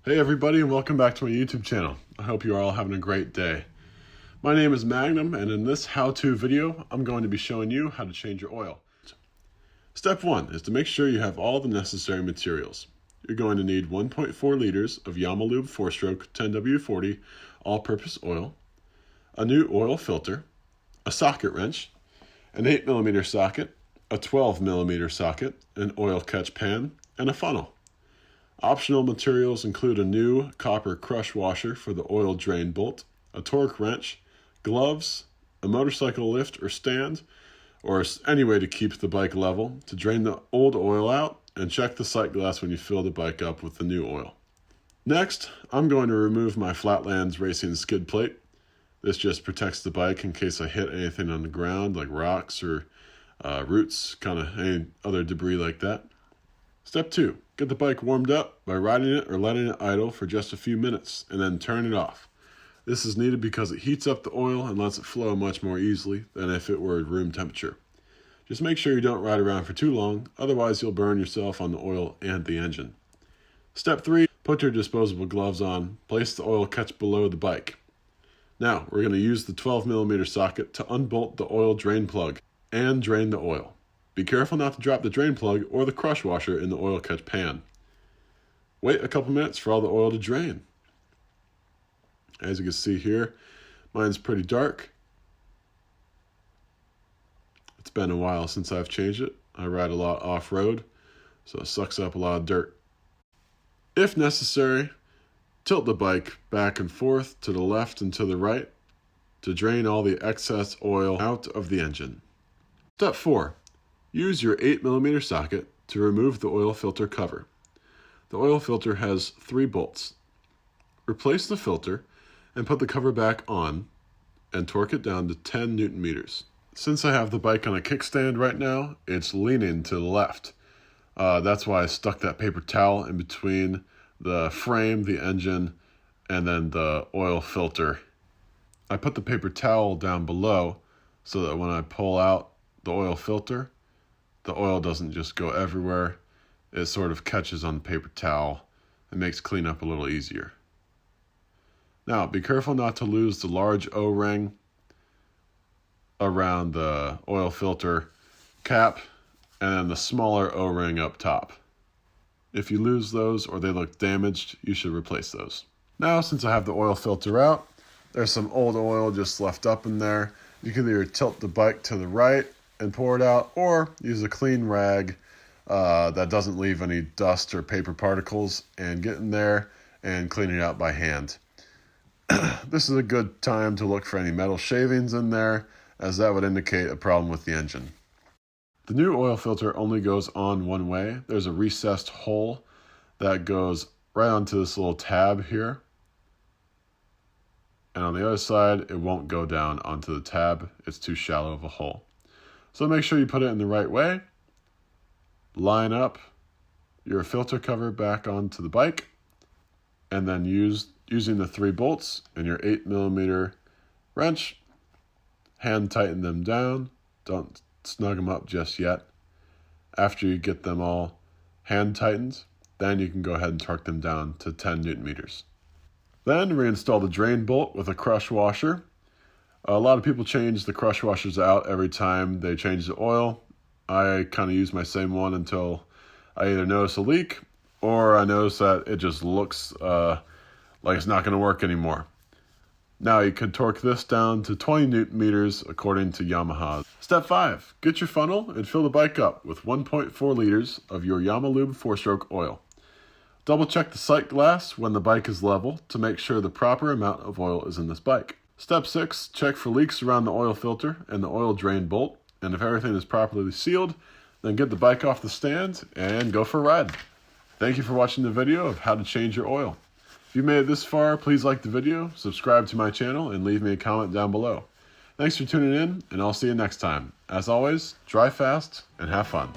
Hey everybody, and welcome back to my YouTube channel. I hope you are all having a great day. My name is Magnum, and in this how-to video, I'm going to be showing you how to change your oil. Step 1 is to make sure you have all the necessary materials. You're going to need 1.4 liters of Yamaha 4-stroke 10W40 all-purpose oil, a new oil filter, a socket wrench, an 8mm socket, a 12mm socket, an oil catch pan, and a funnel. Optional materials include a new copper crush washer for the oil drain bolt, a torque wrench, gloves, a motorcycle lift or stand, or any way to keep the bike level, to drain the old oil out, and check the sight glass when you fill the bike up with the new oil. Next, I'm going to remove my Flatlands Racing skid plate. This just protects the bike in case I hit anything on the ground like rocks or roots, kind of any other debris like that. Step 2, get the bike warmed up by riding it or letting it idle for just a few minutes and then turn it off. This is needed because it heats up the oil and lets it flow much more easily than if it were room temperature. Just make sure you don't ride around for too long, otherwise you'll burn yourself on the oil and the engine. Step 3, put your disposable gloves on, place the oil catch below the bike. Now, we're going to use the 12mm socket to unbolt the oil drain plug and drain the oil. Be careful not to drop the drain plug or the crush washer in the oil catch pan. Wait a couple minutes for all the oil to drain. As you can see here, mine's pretty dark. It's been a while since I've changed it. I ride a lot off-road, so it sucks up a lot of dirt. If necessary, tilt the bike back and forth to the left and to the right to drain all the excess oil out of the engine. Step 4. Use your 8mm socket to remove the oil filter cover. The oil filter has 3 bolts. Replace the filter and put the cover back on and torque it down to 10 Newton meters. Since I have the bike on a kickstand right now, it's leaning to the left. That's why I stuck that paper towel in between the frame, the engine, and then the oil filter. I put the paper towel down below so that when I pull out the oil filter, the oil doesn't just go everywhere. It sort of catches on the paper towel and makes cleanup a little easier. Now, be careful not to lose the large O-ring around the oil filter cap and then the smaller O-ring up top. If you lose those or they look damaged, you should replace those. Now, since I have the oil filter out, there's some old oil just left up in there. You can either tilt the bike to the right and pour it out, or use a clean rag that doesn't leave any dust or paper particles and get in there and clean it out by hand. This is a good time to look for any metal shavings in there, as that would indicate a problem with the engine. The new oil filter only goes on one way. There's a recessed hole that goes right onto this little tab here. And on the other side, it won't go down onto the tab. It's too shallow of a hole. So make sure you put it in the right way. Line up your filter cover back onto the bike, and then using the 3 bolts and your 8mm wrench, hand tighten them down. Don't snug them up just yet. After you get them all hand tightened, then you can go ahead and torque them down to 10 Newton meters. Then reinstall the drain bolt with a crush washer. A lot of people change the crush washers out every time they change the oil. I kind of use my same one until I either notice a leak or I notice that it just looks like it's not going to work anymore. Now you could torque this down to 20 Newton meters according to Yamaha. Step 5. Get your funnel and fill the bike up with 1.4 liters of your Yamaha 4-stroke oil. Double check the sight glass when the bike is level to make sure the proper amount of oil is in this bike. Step 6. Check for leaks around the oil filter and the oil drain bolt, and if everything is properly sealed, then get the bike off the stand and go for a ride. Thank you for watching the video of how to change your oil. If you made it this far, please like the video, subscribe to my channel, and leave me a comment down below. Thanks for tuning in, and I'll see you next time. As always, drive fast and have fun.